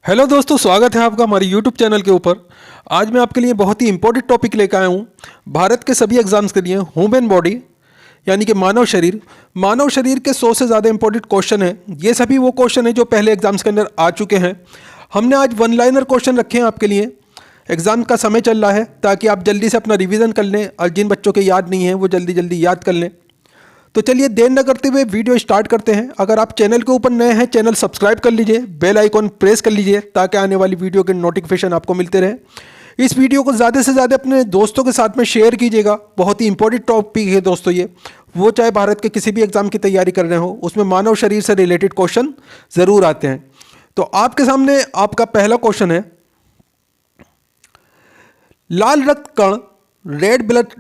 Hello दोस्तों, स्वागत है आपका हमारे यूट्यूब चैनल के ऊपर। आज मैं आपके लिए बहुत ही इंपॉर्टेंट टॉपिक लेकर आया हूँ। भारत के सभी एग्जाम्स के लिए ह्यूमन बॉडी यानी कि मानव शरीर के 100 से ज़्यादा इंपॉर्टेंट क्वेश्चन हैं। ये सभी वो क्वेश्चन हैं जो पहले एग्जाम्स के अंदर आ चुके हैं। हमने आज वन लाइनर क्वेश्चन रखे हैं आपके लिए। एग्ज़ाम का समय चल रहा है ताकि आप जल्दी से अपना रिविज़न कर लें और जिन बच्चों के याद नहीं है वो जल्दी जल्दी याद कर लें। तो चलिए देर न करते हुए वीडियो स्टार्ट करते हैं। अगर आप चैनल के ऊपर नए हैं, चैनल सब्सक्राइब कर लीजिए, बेल आइकॉन प्रेस कर लीजिए ताकि आने वाली वीडियो के नोटिफिकेशन आपको मिलते रहे। इस वीडियो को ज़्यादा से ज़्यादा अपने दोस्तों के साथ में शेयर कीजिएगा। बहुत ही इंपॉर्टेंट टॉपिक है दोस्तों ये, वो चाहे भारत के किसी भी एग्जाम की तैयारी कर रहे हो, उसमें मानव शरीर से रिलेटेड क्वेश्चन ज़रूर आते हैं। तो आपके सामने आपका पहला क्वेश्चन है, लाल रक्त कण रेड ब्लड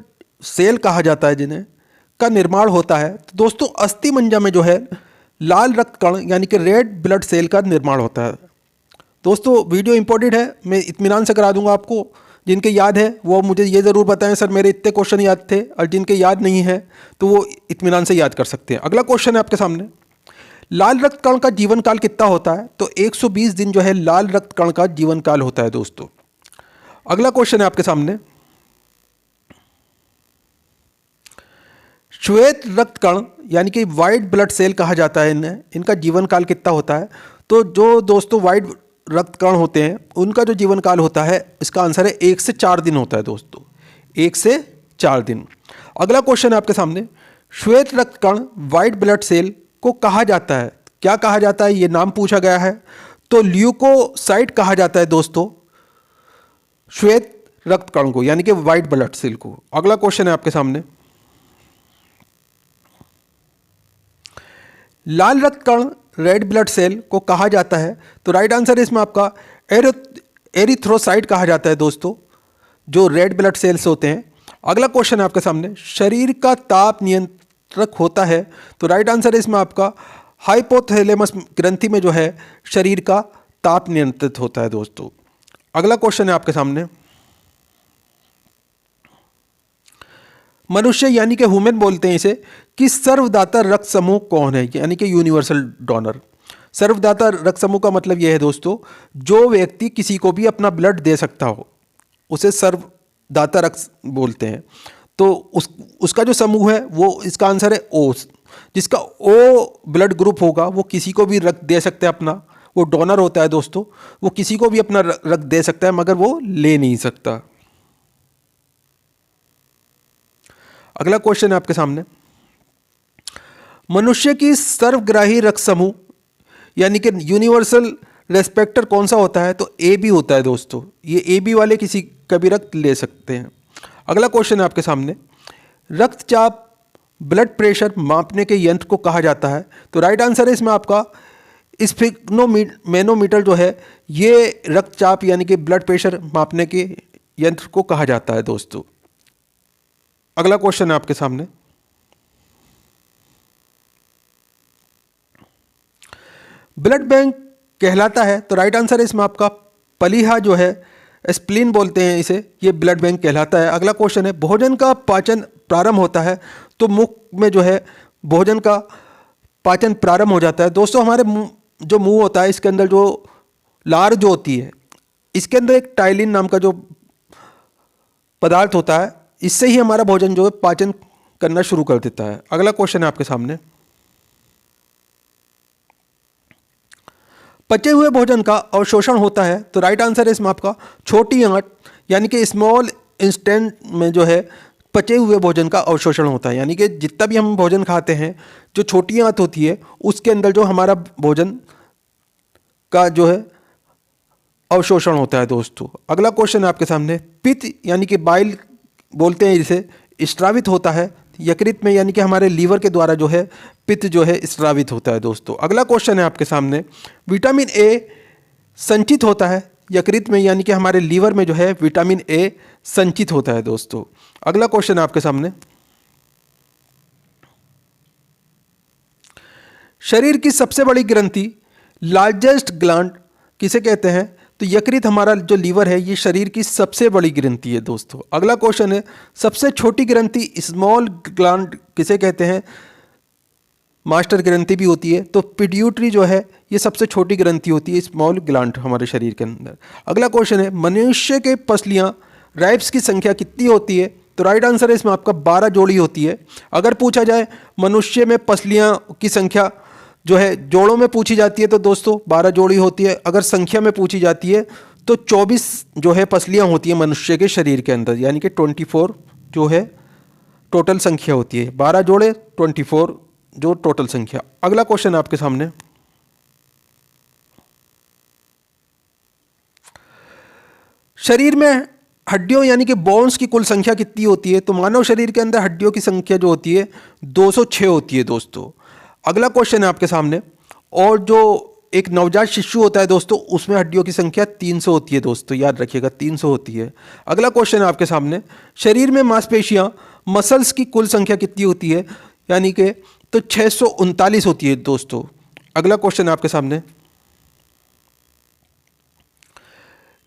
सेल कहा जाता है जिन्हें का निर्माण होता है। तो दोस्तों अस्थि मज्जा में जो है लाल रक्त कण यानी कि रेड ब्लड सेल का निर्माण होता है। दोस्तों वीडियो इंपॉर्टेंट है, मैं इत्मीनान से करा दूंगा आपको। जिनके याद है वो मुझे ये ज़रूर बताएं सर मेरे इतने क्वेश्चन याद थे, और जिनके याद नहीं है तो वो इत्मीनान से याद कर सकते हैं। अगला क्वेश्चन है आपके सामने, लाल रक्त कण का जीवन काल कितना होता है? तो 120 दिन जो है लाल रक्त कण का जीवन काल होता है दोस्तों। अगला क्वेश्चन है आपके सामने, श्वेत रक्त कण यानी कि वाइट ब्लड सेल कहा जाता है इन्हें, इनका जीवन काल कितना होता है? तो जो दोस्तों वाइट रक्त कण होते हैं उनका जो जीवन काल होता है, इसका आंसर है 1 से 4 दिन होता है दोस्तों, 1 से 4 दिन। अगला क्वेश्चन है आपके सामने, श्वेत रक्त कण वाइट ब्लड सेल को कहा जाता है, क्या कहा जाता है? ये नाम पूछा गया है। तो ल्यूकोसाइट कहा जाता है दोस्तों श्वेत रक्त कण को यानी कि वाइट ब्लड सेल को। अगला क्वेश्चन है आपके सामने, लाल रक्त कण रेड ब्लड सेल को कहा जाता है। तो राइट आंसर है इसमें आपका एरिथ्रोसाइट कहा जाता है दोस्तों, जो रेड ब्लड सेल्स होते हैं। अगला क्वेश्चन है आपके सामने, शरीर का ताप नियंत्रक होता है। तो राइट आंसर है इसमें आपका हाइपोथैलेमस ग्रंथि में जो है शरीर का ताप नियंत्रित होता है दोस्तों। अगला क्वेश्चन है आपके सामने, मनुष्य यानी कि ह्यूमन बोलते हैं इसे, कि सर्वदाता रक्त समूह कौन है? यानी कि यूनिवर्सल डोनर। सर्वदाता रक्त समूह का मतलब यह है दोस्तों, जो व्यक्ति किसी को भी अपना ब्लड दे सकता हो उसे सर्वदाता रक्त बोलते हैं। तो उसका जो समूह है वो, इसका आंसर है ओ। जिसका ओ ब्लड ग्रुप होगा वो किसी को भी रक्त दे सकता है अपना, वो डोनर होता है दोस्तों। वो किसी को भी अपना रक्त दे सकता है मगर वो ले नहीं सकता। अगला क्वेश्चन है आपके सामने, मनुष्य की सर्वग्राही रक्त समूह यानी कि यूनिवर्सल रेस्पेक्टर कौन सा होता है? तो ए बी होता है दोस्तों। ये ए बी वाले किसी का भी रक्त ले सकते हैं। अगला क्वेश्चन है आपके सामने, रक्तचाप ब्लड प्रेशर मापने के यंत्र को कहा जाता है। तो राइट आंसर है इसमें आपका स्फिग्नोमेनोमीटर जो है, ये रक्तचाप यानी कि ब्लड प्रेशर मापने के यंत्र को कहा जाता है दोस्तों। अगला क्वेश्चन है आपके सामने, ब्लड बैंक कहलाता है। तो राइट आंसर है इसमें आपका पलीहा जो है, स्प्लीन बोलते हैं इसे, ये ब्लड बैंक कहलाता है। अगला क्वेश्चन है, भोजन का पाचन प्रारंभ होता है। तो मुख में जो है भोजन का पाचन प्रारंभ हो जाता है दोस्तों। हमारे जो मुंह होता है इसके अंदर जो लार जो होती है, इसके अंदर एक टाइलिन नाम का जो पदार्थ होता है, इससे ही हमारा भोजन जो है पाचन करना शुरू कर देता है। अगला क्वेश्चन है आपके सामने, पचे हुए भोजन का अवशोषण होता है। तो राइट आंसर है इसमें आपका छोटी आंत यानी कि स्मॉल इंस्टेंट में जो है पचे हुए भोजन का अवशोषण होता है। यानी कि जितना भी हम भोजन खाते हैं, जो छोटी आंत होती है उसके अंदर जो हमारा भोजन का जो है अवशोषण होता है दोस्तों। अगला क्वेश्चन है आपके सामने, पित्त यानी कि बाइल बोलते हैं जिसे, स्रावित होता है यकृत में यानी कि हमारे लीवर के द्वारा जो है पित्त जो है स्रावित होता है दोस्तों। अगला क्वेश्चन है आपके सामने, विटामिन ए संचित होता है यकृत में यानी कि हमारे लीवर में जो है विटामिन ए संचित होता है दोस्तों। अगला क्वेश्चन है आपके सामने, शरीर की सबसे बड़ी ग्रंथि लार्जेस्ट ग्लैंड किसे कहते हैं? तो यकृत, हमारा जो लीवर है ये शरीर की सबसे बड़ी ग्रंथि है दोस्तों। अगला क्वेश्चन है, सबसे छोटी ग्रंथि स्मॉल ग्लैंड किसे कहते हैं? मास्टर ग्रंथि भी होती है। तो पिट्यूटरी जो है ये सबसे छोटी ग्रंथि होती है, स्मॉल ग्लैंड हमारे शरीर के अंदर। अगला क्वेश्चन है, मनुष्य के पसलियाँ राइब्स की संख्या कितनी होती है? तो राइट आंसर है इसमें आपका 12 जोड़ी होती है। अगर पूछा जाए मनुष्य में पसलियाँ की संख्या जो है जोड़ों में पूछी जाती है तो दोस्तों 12 जोड़ी होती है। अगर संख्या में पूछी जाती है तो 24 जो है पसलियाँ होती है मनुष्य के शरीर के अंदर, यानी कि 24 जो है टोटल संख्या होती है। 12 जोड़े 24 जो टोटल संख्या। अगला क्वेश्चन आपके सामने, शरीर में हड्डियों यानी कि बोन्स की कुल संख्या कितनी होती है? तो मानव शरीर के अंदर हड्डियों की संख्या जो होती है 206 होती है दोस्तों। अगला क्वेश्चन है आपके सामने, और जो एक नवजात शिशु होता है दोस्तों उसमें हड्डियों की संख्या 300 होती है दोस्तों, याद रखिएगा 300 होती है। अगला क्वेश्चन है आपके सामने, शरीर में मांसपेशियां मसल्स की कुल संख्या कितनी होती है? यानी कि तो 639 होती है दोस्तों। अगला क्वेश्चन है आपके सामने,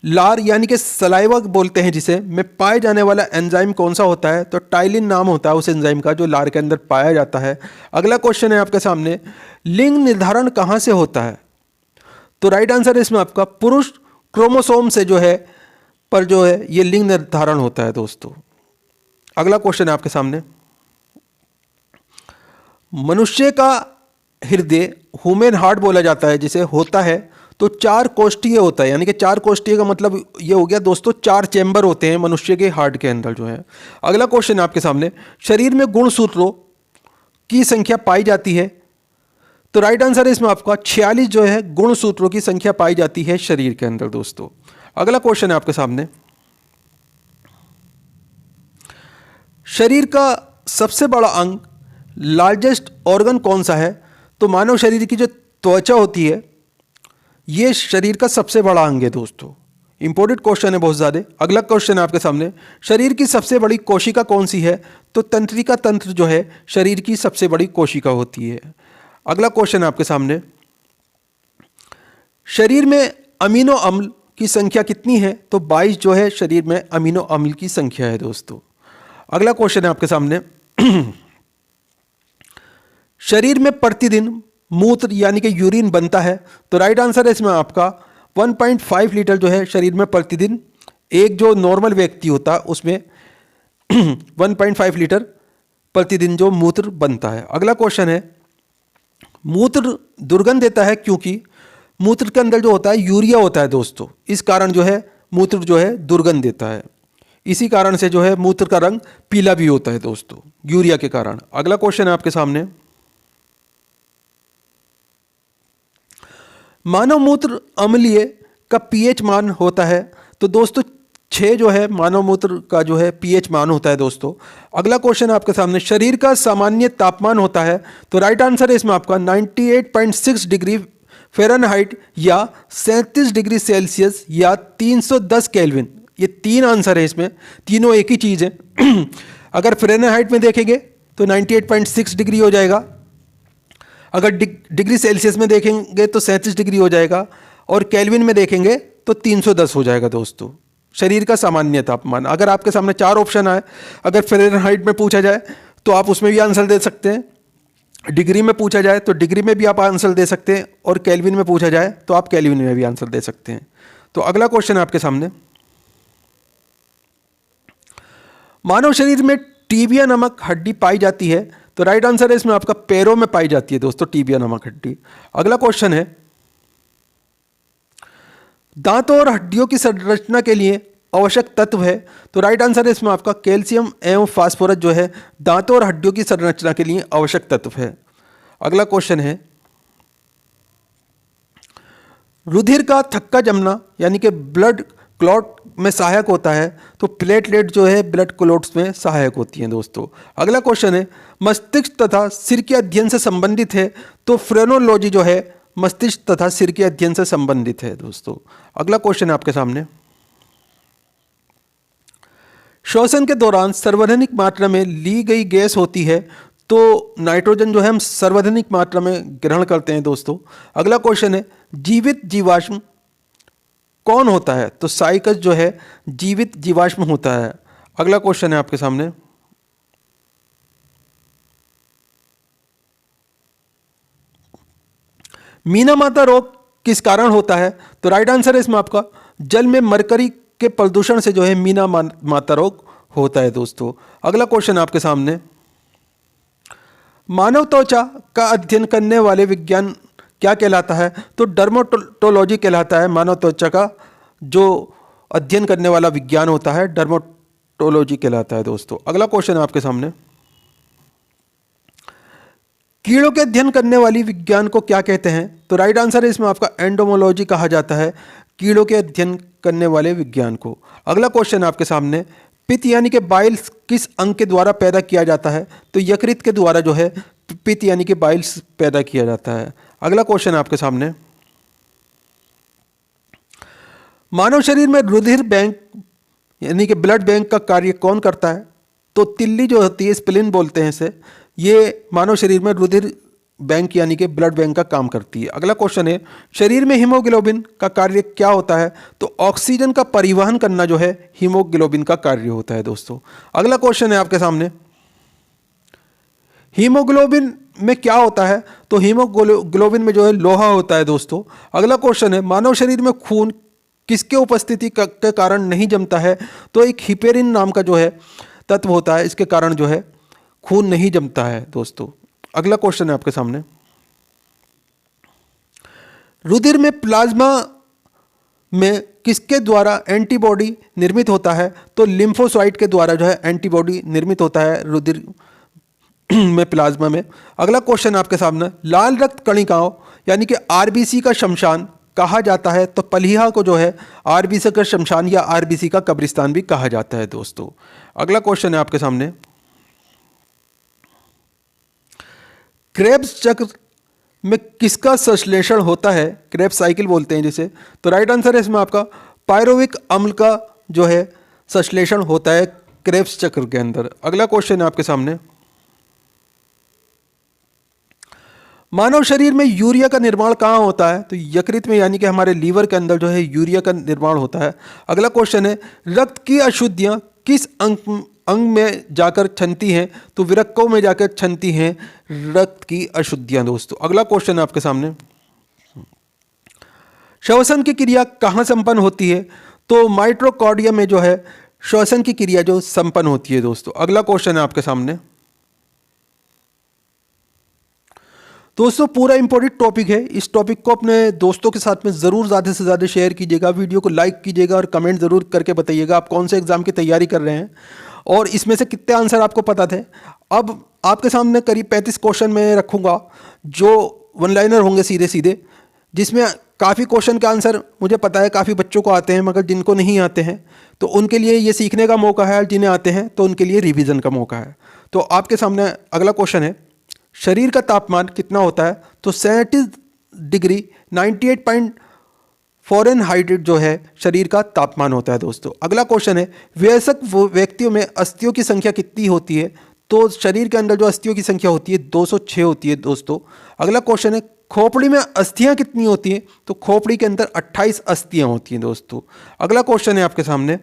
लार यानी कि सलाइवा बोलते हैं जिसे, में पाए जाने वाला एंजाइम कौन सा होता है? तो टाइलिन नाम होता है उस एंजाइम का जो लार के अंदर पाया जाता है। अगला क्वेश्चन है आपके सामने, लिंग निर्धारण कहाँ से होता है? तो राइट आंसर है इसमें आपका पुरुष क्रोमोसोम से जो है पर जो है ये लिंग निर्धारण होता है दोस्तों। अगला क्वेश्चन है आपके सामने, मनुष्य का हृदय ह्यूमन हार्ट बोला जाता है जिसे, होता है तो 4 कोष्ठीय होता है, यानी कि 4 कोष्ठीय का मतलब ये हो गया दोस्तों 4 चैम्बर होते हैं मनुष्य के हार्ट के अंदर जो है। अगला क्वेश्चन है आपके सामने, शरीर में गुणसूत्रों की संख्या पाई जाती है? तो राइट आंसर है इसमें आपका 46 जो है गुणसूत्रों की संख्या पाई जाती है शरीर के अंदर दोस्तों। अगला क्वेश्चन है आपके सामने, शरीर का सबसे बड़ा अंग लार्जेस्ट ऑर्गन कौन सा है? तो मानव शरीर की जो त्वचा होती है ये शरीर का सबसे बड़ा अंग है दोस्तों। इंपॉर्टेंट क्वेश्चन है बहुत ज़्यादा। अगला क्वेश्चन है आपके सामने, शरीर की सबसे बड़ी कोशिका कौन सी है? तो तंत्रिका तंत्र जो है शरीर की सबसे बड़ी कोशिका होती है। अगला क्वेश्चन है आपके सामने, शरीर में अमीनो अम्ल की संख्या कितनी है? तो 22 जो है शरीर में अमीनो अम्ल की संख्या है दोस्तों। अगला क्वेश्चन है आपके सामने, शरीर में प्रतिदिन मूत्र यानी कि यूरिन बनता है? तो राइट आंसर है इसमें आपका 1.5 लीटर जो है शरीर में प्रतिदिन, एक जो नॉर्मल व्यक्ति होता है उसमें 1.5 लीटर प्रतिदिन जो मूत्र बनता है। अगला क्वेश्चन है, मूत्र दुर्गंध देता है क्योंकि? मूत्र के अंदर जो होता है यूरिया होता है दोस्तों, इस कारण जो है मूत्र जो है दुर्गंध देता है। इसी कारण से जो है मूत्र का रंग पीला भी होता है दोस्तों, यूरिया के कारण। अगला क्वेश्चन है आपके सामने, मानव मूत्र अम्लीय का पीएच मान होता है? तो दोस्तों 6 जो है मानव मूत्र का जो है पीएच मान होता है दोस्तों। अगला क्वेश्चन है आपके सामने, शरीर का सामान्य तापमान होता है? तो राइट आंसर है इसमें आपका 98.6 डिग्री फ़ारेनहाइट या 37 डिग्री सेल्सियस या 310 केल्विन। ये 3 आंसर है इसमें, तीनों एक ही चीज़ है। अगर फ़ारेनहाइट में देखेंगे तो 98.6 डिग्री हो जाएगा, अगर डिग्री सेल्सियस में देखेंगे तो 37 डिग्री हो जाएगा, और केल्विन में देखेंगे तो 310 हो जाएगा दोस्तों शरीर का सामान्य तापमान। अगर आपके सामने 4 ऑप्शन आए, अगर फ़ारेनहाइट में पूछा जाए तो आप उसमें भी आंसर दे सकते हैं, डिग्री में पूछा जाए तो डिग्री में भी आप आंसर दे सकते हैं, और केल्विन में पूछा जाए तो आप केल्विन में भी आंसर दे सकते हैं। तो अगला क्वेश्चन है आपके सामने, मानव शरीर में टीबिया नामक हड्डी पाई जाती है? तो राइट आंसर है इसमें आपका पैरों में पाई जाती है दोस्तों टीबिया नामक हड्डी। अगला क्वेश्चन है, दांतों और हड्डियों की संरचना के लिए आवश्यक तत्व है? तो राइट आंसर है इसमें आपका कैल्शियम एवं फास्फोरस जो है दांतों और हड्डियों की संरचना के लिए आवश्यक तत्व है। अगला क्वेश्चन है, रुधिर का थक्का जमना यानी कि ब्लड क्लॉट में सहायक होता है? तो प्लेटलेट जो है ब्लड क्लॉट्स में सहायक होती हैं दोस्तों। अगला क्वेश्चन है, मस्तिष्क तथा सिर के अध्ययन से संबंधित है? तो फ्रेनोलॉजी जो है मस्तिष्क तथा सिर के अध्ययन से संबंधित है दोस्तों। अगला क्वेश्चन है आपके सामने, श्वसन के दौरान सार्वधानिक मात्रा में ली गई गैस होती है? तो नाइट्रोजन जो है हम सार्वधानिक मात्रा में ग्रहण करते हैं दोस्तों। अगला क्वेश्चन है, जीवित जीवाश्म कौन होता है? तो साइकस जो है जीवित जीवाश्म होता है। अगला क्वेश्चन है आपके सामने, मीना रोग किस कारण होता है? तो राइट आंसर है इसमें आपका जल में मरकरी के प्रदूषण से जो है मीना रोग होता है दोस्तों। अगला क्वेश्चन आपके सामने, मानव त्वचा का अध्ययन करने वाले विज्ञान क्या कहलाता है? तो डर्मेटोलॉजी कहलाता है। मानव त्वचा का जो अध्ययन करने वाला विज्ञान होता है डर्मेटोलॉजी कहलाता है दोस्तों। अगला क्वेश्चन आपके सामने, कीड़ों के अध्ययन करने वाली विज्ञान को क्या कहते हैं? तो राइट आंसर है इसमें आपका एंडोमोलॉजी कहा जाता है, कीड़ों के अध्ययन करने वाले विज्ञान को। अगला क्वेश्चन आपके सामने, पित्त यानी कि बाइल्स किस अंग के द्वारा पैदा किया जाता है? तो यकृत के द्वारा जो है पित्त यानी कि बाइल्स पैदा किया जाता है। अगला क्वेश्चन आपके सामने, मानव शरीर में रुधिर बैंक यानी कि ब्लड बैंक का कार्य कौन करता है? तो तिल्ली जो होती है, स्प्लीन बोलते हैं इसे, ये मानव शरीर में रुधिर बैंक यानी कि ब्लड बैंक का काम करती है। अगला क्वेश्चन है, शरीर में हीमोग्लोबिन का कार्य क्या होता है? तो ऑक्सीजन का परिवहन करना जो है हीमोग्लोबिन का कार्य होता है दोस्तों। अगला क्वेश्चन है आपके सामने, हीमोग्लोबिन में क्या होता है? तो हीमोग्लोबिन में जो है लोहा होता है दोस्तों। अगला क्वेश्चन है, मानव शरीर में खून किसके उपस्थिति के कारण नहीं जमता है? तो एक हिपेरिन नाम का जो है तत्व होता है, इसके कारण जो है खून नहीं जमता है दोस्तों। अगला क्वेश्चन है आपके सामने, रुधिर में प्लाज्मा में किसके द्वारा एंटीबॉडी निर्मित होता है? तो लिम्फोसाइट के द्वारा जो है एंटीबॉडी निर्मित होता है रुधिर में, प्लाज्मा में। अगला क्वेश्चन आपके सामने, लाल रक्त कणिकाओं यानी कि आरबीसी का शमशान कहा जाता है? तो पलीहा को जो है आरबीसी का शमशान या आरबीसी का कब्रिस्तान भी कहा जाता है दोस्तों। अगला क्वेश्चन है आपके सामने, क्रेब्स चक्र में किसका संश्लेषण होता है? क्रेब्स साइकिल बोलते हैं जिसे। तो राइट आंसर है इसमें आपका पायरुविक अम्ल का जो है संश्लेषण होता है क्रेब्स चक्र के अंदर। अगला क्वेश्चन है आपके सामने, मानव शरीर में यूरिया का निर्माण कहाँ होता है? तो यकृत में यानी कि हमारे लीवर के अंदर जो है यूरिया का निर्माण होता है। अगला क्वेश्चन है, रक्त की अशुद्धियाँ किस अंग में जाकर छनती हैं? तो वृक्कों में जाकर छनती हैं रक्त की अशुद्धियाँ दोस्तों। अगला क्वेश्चन है आपके सामने, श्वसन की क्रिया कहाँ संपन्न होती है? तो माइटोकॉन्ड्रिया में जो है श्वसन की क्रिया जो संपन्न होती है दोस्तों। अगला क्वेश्चन है आपके सामने, दोस्तों पूरा इंपॉर्टेंट टॉपिक है, इस टॉपिक को अपने दोस्तों के साथ में ज़रूर ज़्यादा से ज़्यादा शेयर कीजिएगा, वीडियो को लाइक कीजिएगा और कमेंट ज़रूर करके बताइएगा आप कौन से एग्ज़ाम की तैयारी कर रहे हैं और इसमें से कितने आंसर आपको पता थे। अब आपके सामने करीब 35 क्वेश्चन मैं रखूँगा जो वन लाइनर होंगे सीधे सीधे, जिसमें काफ़ी क्वेश्चन के आंसर मुझे पता है काफ़ी बच्चों को आते हैं, मगर जिनको नहीं आते हैं तो उनके लिए ये सीखने का मौका है, जिन्हें आते हैं तो उनके लिए रिवीजन का मौका है। तो आपके सामने अगला क्वेश्चन है, शरीर का तापमान कितना होता है? तो 37 डिग्री 98 फ़ारेनहाइट जो है शरीर का तापमान होता है दोस्तों। अगला क्वेश्चन है, वयस्क व्यक्तियों में अस्थियों की संख्या कितनी होती है? तो शरीर के अंदर जो अस्थियों की संख्या होती है 206 होती है दोस्तों। अगला क्वेश्चन है, खोपड़ी में अस्थियां कितनी होती हैं? तो खोपड़ी के अंदर 28 अस्थियां होती हैं दोस्तों। अगला क्वेश्चन है आपके सामने,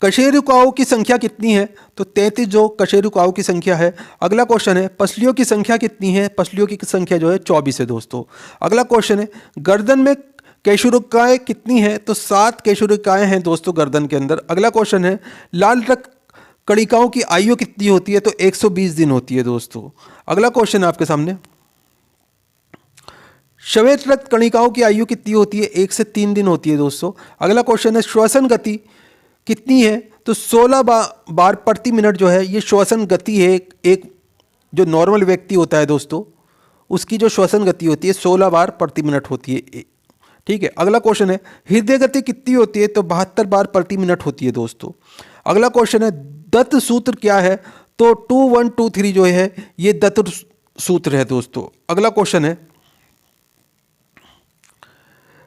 कशेरुकाओं की संख्या कितनी है? तो 33 जो कशेरुकाओं की संख्या है। अगला क्वेश्चन है, पसलियों की संख्या कितनी है? पसलियों की संख्या जो है 24 है दोस्तों। अगला क्वेश्चन है, गर्दन में केशुरुकाएँ कितनी हैं? तो 7 केशुरुकाएँ हैं दोस्तों गर्दन के अंदर। अगला क्वेश्चन है, लाल रक्त कणिकाओं की आयु कितनी होती है? तो 120 दिन होती है दोस्तों। अगला क्वेश्चन है आपके सामने, श्वेत रक्त कणिकाओं की आयु कितनी होती है? 1 से 3 दिन होती है दोस्तों। अगला क्वेश्चन है, श्वसन गति कितनी है? तो 16 बार प्रति मिनट जो है ये श्वसन गति है। एक जो नॉर्मल व्यक्ति होता है दोस्तों उसकी जो श्वसन गति होती है 16 बार प्रति मिनट होती है, ठीक है। अगला क्वेश्चन है, हृदय गति कितनी होती है? तो 72 बार प्रति मिनट होती है दोस्तों। अगला क्वेश्चन है, दत्त सूत्र क्या है? तो 2123 जो है ये दत्त सूत्र है दोस्तों। अगला क्वेश्चन है,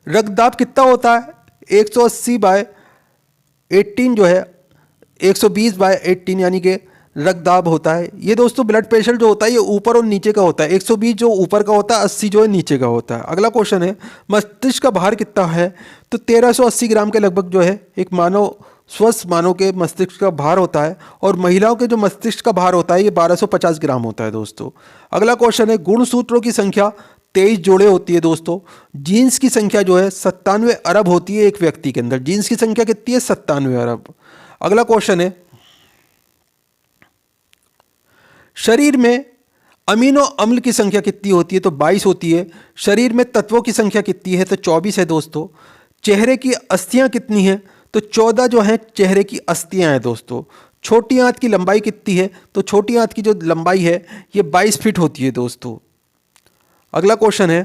रक्तदाब कितना होता है? 180/18 जो है 120/18 यानी कि रक्तदाब होता है। ये दोस्तों ब्लड प्रेशर जो होता है ये ऊपर और नीचे का होता है। 120 जो ऊपर का होता है, 80 जो है नीचे का होता है। अगला क्वेश्चन है, मस्तिष्क का भार कितना है? तो 1380 ग्राम के लगभग जो है एक मानव स्वस्थ मानव के मस्तिष्क का भार होता है और महिलाओं के जो मस्तिष्क का भार होता है ये 1250 ग्राम होता है दोस्तों। अगला क्वेश्चन है, गुणसूत्रों की संख्या 23 जोड़े होती है दोस्तों। जीन्स की संख्या जो है 97 अरब होती है एक व्यक्ति के अंदर। जीन्स की संख्या कितनी है? 97 अरब। अगला क्वेश्चन है, शरीर में अमीनो अम्ल की संख्या कितनी होती है? तो 22 होती है। शरीर में तत्वों की संख्या कितनी है? तो 24 है दोस्तों। चेहरे की अस्थियां कितनी है? तो 14 जो है चेहरे की अस्थियां हैं दोस्तों। छोटी आंत की लंबाई कितनी है? तो छोटी आंत की जो लंबाई है ये 22 फीट होती है दोस्तों। अगला क्वेश्चन है,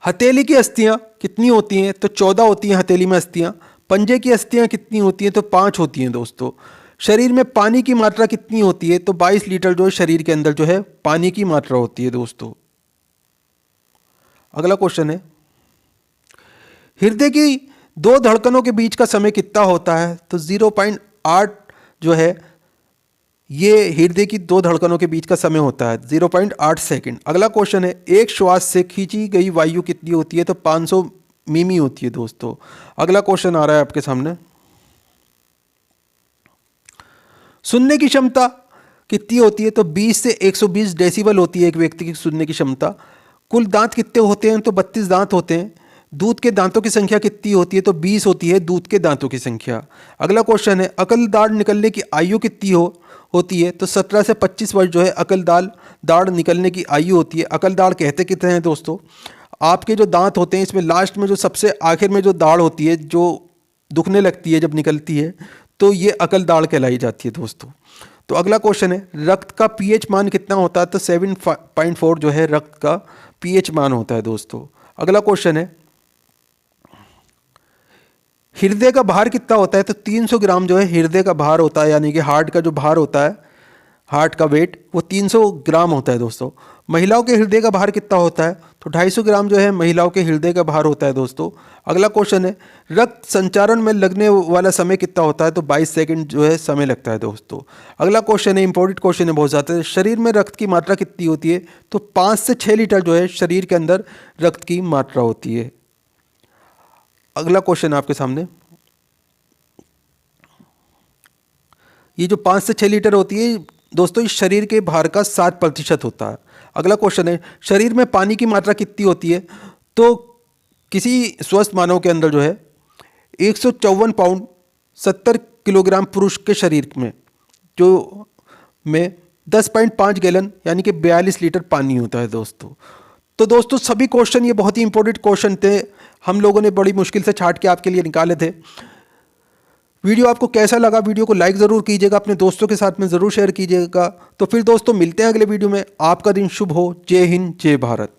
हथेली की अस्थियां कितनी होती हैं? तो 14 होती हैं हथेली में अस्थियां। पंजे की अस्थियां कितनी होती हैं? तो 5 होती हैं दोस्तों। शरीर में पानी की मात्रा कितनी होती है? तो 22 लीटर जो है शरीर के अंदर जो है पानी की मात्रा होती है दोस्तों। अगला क्वेश्चन है, हृदय की 2 धड़कनों के बीच का समय कितना होता है? तो 0.8 जो है ये हृदय की 2 धड़कनों के बीच का समय होता है, 0.8 सेकंड। अगला क्वेश्चन है, एक श्वास से खींची गई वायु कितनी होती है? तो 500 मिमी होती है दोस्तों। अगला क्वेश्चन आ रहा है आपके सामने, सुनने की क्षमता कितनी होती है? तो 20 से 120 डेसिबल होती है एक व्यक्ति की सुनने की क्षमता। कुल दांत कितने होते हैं? तो 32 दांत होते हैं। दूध के दांतों की संख्या कितनी होती है? तो 20 होती है दूध के दांतों की संख्या। अगला क्वेश्चन है, अकल दाढ़ निकलने की आयु कितनी होती है? तो 17 से 25 वर्ष जो है अकल दाढ़ निकलने की आयु होती है। अकल दाढ़ कहते कितने हैं दोस्तों? आपके जो दांत होते हैं इसमें लास्ट में जो सबसे आखिर में जो दाढ़ होती है जो दुखने लगती है जब निकलती है, तो ये अकल दाढ़ कहलाई जाती है दोस्तों। तो अगला क्वेश्चन है, रक्त का पीएच मान कितना होता है? तो 7.4 जो है रक्त का पीएच मान होता है दोस्तों। अगला क्वेश्चन है, हृदय का भार कितना होता है? तो 300 ग्राम जो है हृदय का भार होता है, यानी कि हार्ट का जो भार होता है, हार्ट का वेट वो 300 ग्राम होता है दोस्तों। महिलाओं के हृदय का भार कितना होता है? तो 250 ग्राम जो है महिलाओं के हृदय का भार होता है दोस्तों। अगला क्वेश्चन है, रक्त संचारण में लगने वाला समय कितना होता है? तो 22 सेकंड जो है समय लगता है दोस्तों। अगला क्वेश्चन है, इंपॉर्टेंट क्वेश्चन है बहुत ज़्यादा, शरीर में रक्त की मात्रा कितनी होती है? तो 5 से 6 लीटर जो है शरीर के अंदर रक्त की मात्रा होती है। अगला क्वेश्चन आपके सामने, ये जो 5 से 6 लीटर होती है दोस्तों इस शरीर के भार का 7% होता है। अगला क्वेश्चन है, शरीर में पानी की मात्रा कितनी होती है? तो किसी स्वस्थ मानव के अंदर जो है 154 पाउंड 70 किलोग्राम पुरुष के शरीर में जो में 10.5 गैलन यानी कि 42 लीटर पानी होता है दोस्तों। तो दोस्तों सभी क्वेश्चन ये बहुत ही इंपॉर्टेंट क्वेश्चन थे, हम लोगों ने बड़ी मुश्किल से छांट के आपके लिए निकाले थे। वीडियो आपको कैसा लगा? वीडियो को लाइक ज़रूर कीजिएगा, अपने दोस्तों के साथ में ज़रूर शेयर कीजिएगा। तो फिर दोस्तों मिलते हैं अगले वीडियो में। आपका दिन शुभ हो। जय हिंद, जय भारत।